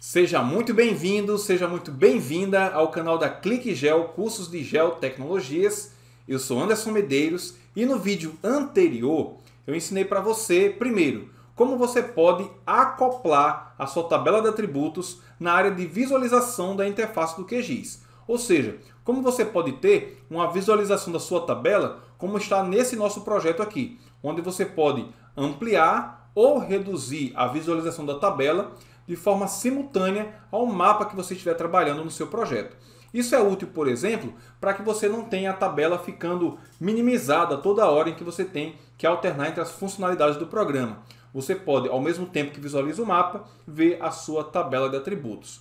Seja muito bem-vindo, seja muito bem-vinda ao canal da ClickGel Cursos de Geotecnologias. Eu sou Anderson Medeiros e no vídeo anterior eu ensinei para você, primeiro, como você pode acoplar a sua tabela de atributos na área de visualização da interface do QGIS. Ou seja, como você pode ter uma visualização da sua tabela como está nesse nosso projeto aqui, onde você pode ampliar ou reduzir a visualização da tabela de forma simultânea ao mapa que você estiver trabalhando no seu projeto. Isso é útil, por exemplo, para que você não tenha a tabela ficando minimizada toda hora em que você tem que alternar entre as funcionalidades do programa. Você pode, ao mesmo tempo que visualiza o mapa, ver a sua tabela de atributos.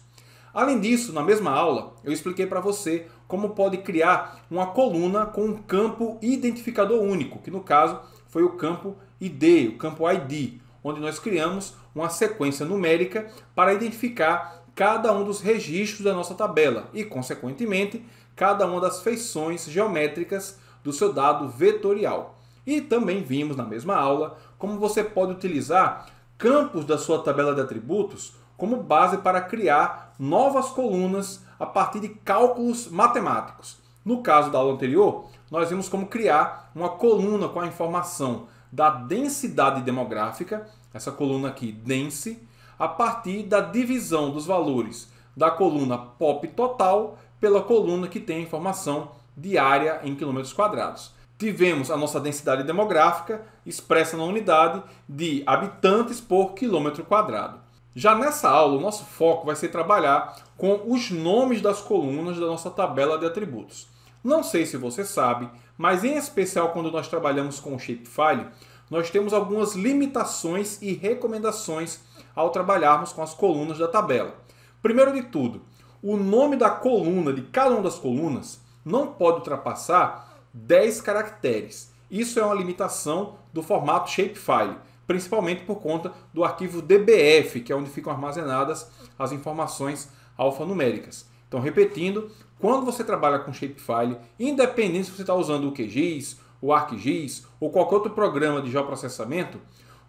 Além disso, na mesma aula, eu expliquei para você como pode criar uma coluna com um campo identificador único, que no caso foi o campo ID, o campo ID, onde nós criamos uma sequência numérica para identificar cada um dos registros da nossa tabela e, consequentemente, cada uma das feições geométricas do seu dado vetorial. E também vimos na mesma aula como você pode utilizar campos da sua tabela de atributos como base para criar novas colunas a partir de cálculos matemáticos. No caso da aula anterior, nós vimos como criar uma coluna com a informação da densidade demográfica, essa coluna aqui, dense, a partir da divisão dos valores da coluna POP total pela coluna que tem a informação de área em quilômetros quadrados. Tivemos a nossa densidade demográfica expressa na unidade de habitantes por quilômetro quadrado. Já nessa aula, o nosso foco vai ser trabalhar com os nomes das colunas da nossa tabela de atributos. Não sei se você sabe, mas em especial quando nós trabalhamos com o Shapefile, nós temos algumas limitações e recomendações ao trabalharmos com as colunas da tabela. Primeiro de tudo, o nome da coluna, de cada uma das colunas, não pode ultrapassar 10 caracteres. Isso é uma limitação do formato Shapefile, principalmente por conta do arquivo DBF, que é onde ficam armazenadas as informações alfanuméricas. Então, repetindo, quando você trabalha com Shapefile, independente se você está usando o QGIS, o ArcGIS ou qualquer outro programa de geoprocessamento,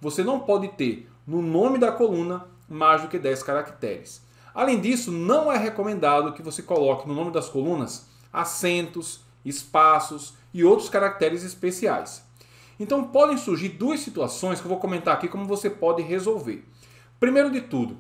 você não pode ter no nome da coluna mais do que 10 caracteres. Além disso, não é recomendado que você coloque no nome das colunas acentos, espaços e outros caracteres especiais. Então podem surgir duas situações que eu vou comentar aqui como você pode resolver. Primeiro de tudo,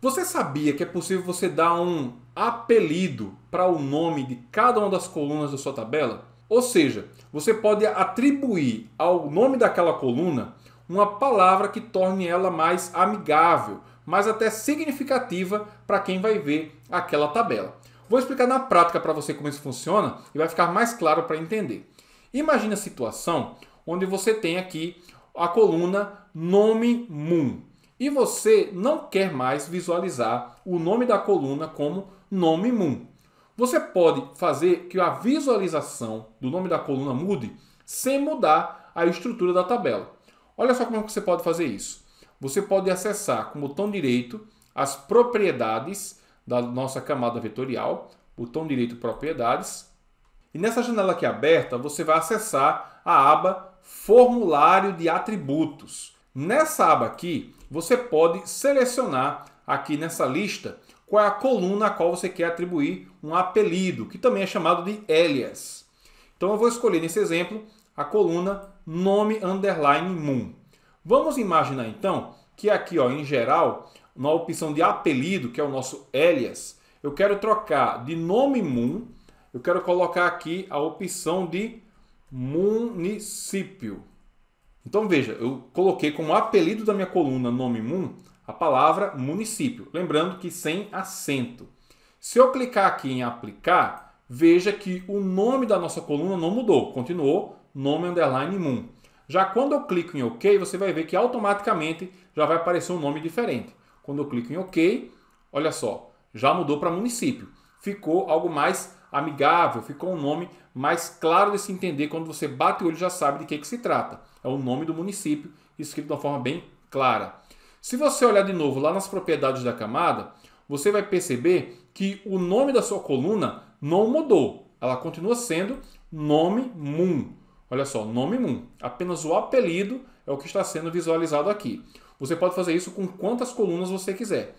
você sabia que é possível você dar um apelido para o nome de cada uma das colunas da sua tabela? Ou seja, você pode atribuir ao nome daquela coluna uma palavra que torne ela mais amigável, mais até significativa para quem vai ver aquela tabela. Vou explicar na prática para você como isso funciona e vai ficar mais claro para entender. Imagine a situação onde você tem aqui a coluna nome Moon e você não quer mais visualizar o nome da coluna como nome Moon. Você pode fazer que a visualização do nome da coluna mude sem mudar a estrutura da tabela. Olha só como você pode fazer isso. Você pode acessar com o botão direito as propriedades da nossa camada vetorial, botão direito propriedades. E nessa janela aqui aberta, você vai acessar a aba formulário de atributos. Nessa aba aqui, você pode selecionar aqui nessa lista qual é a coluna a qual você quer atribuir um apelido, que também é chamado de alias. Então eu vou escolher nesse exemplo a coluna nome underline Moon. Vamos imaginar então que aqui em geral, na opção de apelido, que é o nosso alias, eu quero trocar de nome Moon, eu quero colocar aqui a opção de município. Então veja, eu coloquei como apelido da minha coluna nome Moon a palavra município, lembrando que sem acento. Se eu clicar aqui em aplicar, veja que o nome da nossa coluna não mudou, continuou nome underline Moon. Já quando eu clico em OK, você vai ver que automaticamente já vai aparecer um nome diferente. Quando eu clico em OK, olha só, já mudou para município. Ficou algo mais amigável, ficou um nome mais claro de se entender. Quando você bate o olho já sabe de que se trata. É o nome do município, escrito de uma forma bem clara. Se você olhar de novo lá nas propriedades da camada, você vai perceber que o nome da sua coluna não mudou. Ela continua sendo nome Moon. Olha só, nome Moon. Apenas o apelido é o que está sendo visualizado aqui. Você pode fazer isso com quantas colunas você quiser.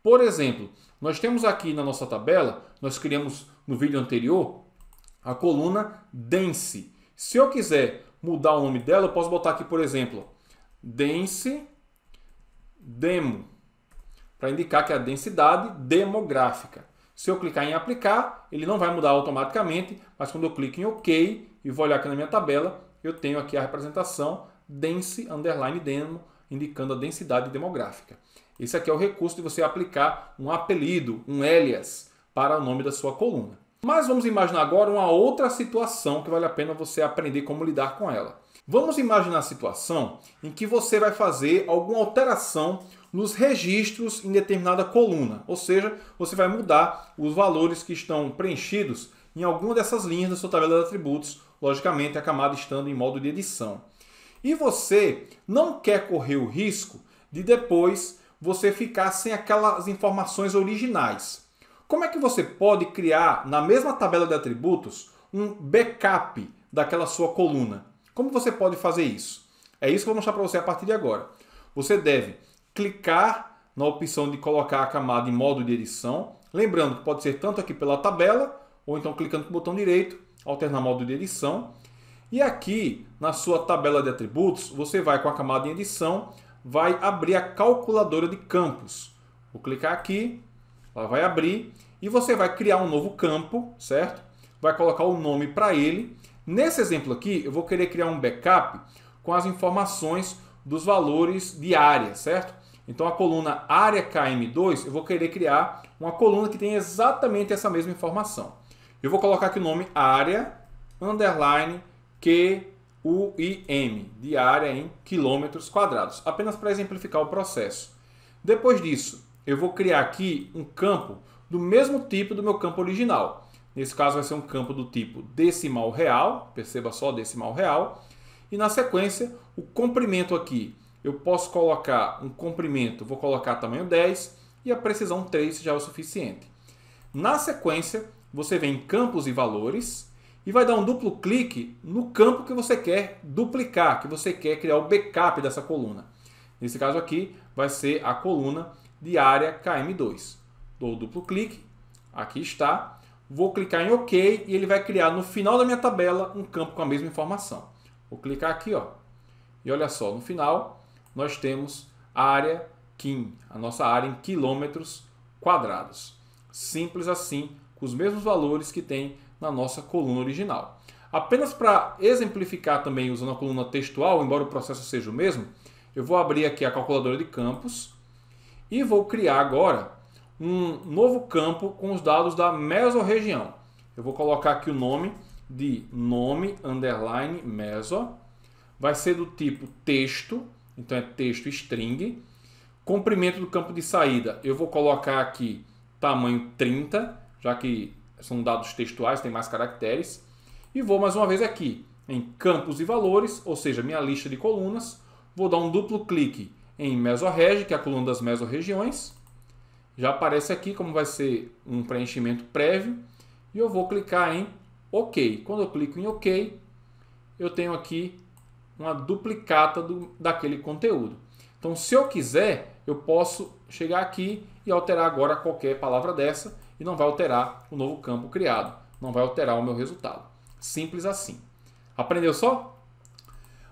Por exemplo, nós temos aqui na nossa tabela, nós criamos no vídeo anterior, a coluna Dense. Se eu quiser mudar o nome dela, eu posso botar aqui, por exemplo, Dense Demo, para indicar que é a densidade demográfica. Se eu clicar em aplicar, ele não vai mudar automaticamente, mas quando eu clico em OK e vou olhar aqui na minha tabela, eu tenho aqui a representação Dense_Demo, indicando a densidade demográfica. Esse aqui é o recurso de você aplicar um apelido, um alias, para o nome da sua coluna. Mas vamos imaginar agora uma outra situação que vale a pena você aprender como lidar com ela. Vamos imaginar a situação em que você vai fazer alguma alteração nos registros em determinada coluna. Ou seja, você vai mudar os valores que estão preenchidos em alguma dessas linhas da sua tabela de atributos, logicamente a camada estando em modo de edição. E você não quer correr o risco de depois você ficar sem aquelas informações originais. Como é que você pode criar na mesma tabela de atributos um backup daquela sua coluna? Como você pode fazer isso? É isso que eu vou mostrar para você a partir de agora. Você deve clicar na opção de colocar a camada em modo de edição. Lembrando que pode ser tanto aqui pela tabela, ou então clicando com o botão direito, alternar modo de edição. E aqui na sua tabela de atributos, você vai com a camada em edição, vai abrir a calculadora de campos. Vou clicar aqui, ela vai abrir e você vai criar um novo campo, certo? Vai colocar o nome para ele. Nesse exemplo aqui, eu vou querer criar um backup com as informações dos valores de área, certo? Então a coluna área KM2, eu vou querer criar uma coluna que tenha exatamente essa mesma informação. Eu vou colocar aqui o nome área, underline, QUIM, de área em quilômetros quadrados, apenas para exemplificar o processo. Depois disso, eu vou criar aqui um campo do mesmo tipo do meu campo original. Nesse caso vai ser um campo do tipo decimal real, perceba só decimal real. E na sequência, o comprimento aqui, eu posso colocar um comprimento, vou colocar tamanho 10 e a precisão 3 já é o suficiente. Na sequência, você vem em campos e valores e vai dar um duplo clique no campo que você quer duplicar, que você quer criar o backup dessa coluna. Nesse caso aqui, vai ser a coluna de área KM2. Dou o duplo clique, aqui está. Vou clicar em OK e ele vai criar no final da minha tabela um campo com a mesma informação. Vou clicar aqui, ó. E olha só, no final nós temos área KIM, a nossa área em quilômetros quadrados. Simples assim, com os mesmos valores que tem na nossa coluna original. Apenas para exemplificar também usando a coluna textual, embora o processo seja o mesmo, eu vou abrir aqui a calculadora de campos e vou criar agora um novo campo com os dados da mesorregião. Eu vou colocar aqui o nome de nome underline meso. Vai ser do tipo texto, então é texto string. Comprimento do campo de saída, eu vou colocar aqui tamanho 30, já que são dados textuais, tem mais caracteres. E vou mais uma vez aqui em campos e valores, ou seja, minha lista de colunas. Vou dar um duplo clique em mesorreg, que é a coluna das mesorregiões. Já aparece aqui como vai ser um preenchimento prévio. E eu vou clicar em OK. Quando eu clico em OK, eu tenho aqui uma duplicata daquele conteúdo. Então, se eu quiser, eu posso chegar aqui e alterar agora qualquer palavra dessa e não vai alterar o novo campo criado. Não vai alterar o meu resultado. Simples assim. Aprendeu só?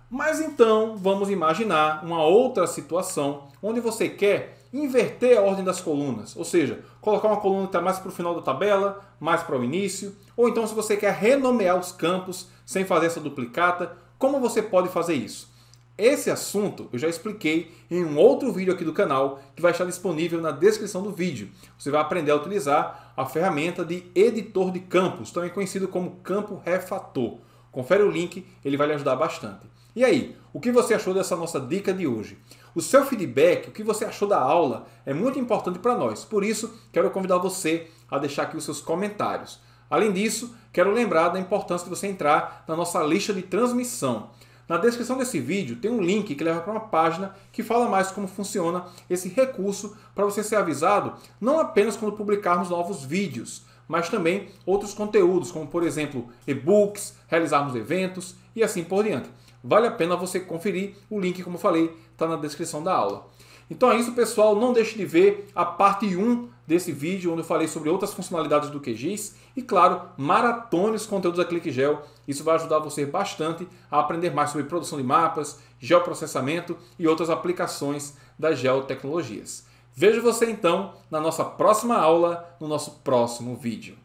Mas então, vamos imaginar uma outra situação onde você quer inverter a ordem das colunas, ou seja, colocar uma coluna que está mais para o final da tabela, mais para o início, ou então se você quer renomear os campos sem fazer essa duplicata, como você pode fazer isso? Esse assunto eu já expliquei em um outro vídeo aqui do canal que vai estar disponível na descrição do vídeo. Você vai aprender a utilizar a ferramenta de editor de campos, também conhecido como campo refator. Confere o link, ele vai lhe ajudar bastante. E aí, o que você achou dessa nossa dica de hoje? O seu feedback, o que você achou da aula, é muito importante para nós. Por isso, quero convidar você a deixar aqui os seus comentários. Além disso, quero lembrar da importância de você entrar na nossa lista de transmissão. Na descrição desse vídeo tem um link que leva para uma página que fala mais como funciona esse recurso para você ser avisado não apenas quando publicarmos novos vídeos, mas também outros conteúdos, como por exemplo e-books, realizarmos eventos e assim por diante. Vale a pena você conferir, o link, como eu falei, está na descrição da aula. Então é isso, pessoal. Não deixe de ver a parte 1 desse vídeo, onde eu falei sobre outras funcionalidades do QGIS. E claro, maratone os conteúdos da QlikGeo. Isso vai ajudar você bastante a aprender mais sobre produção de mapas, geoprocessamento e outras aplicações das geotecnologias. Vejo você então na nossa próxima aula, no nosso próximo vídeo.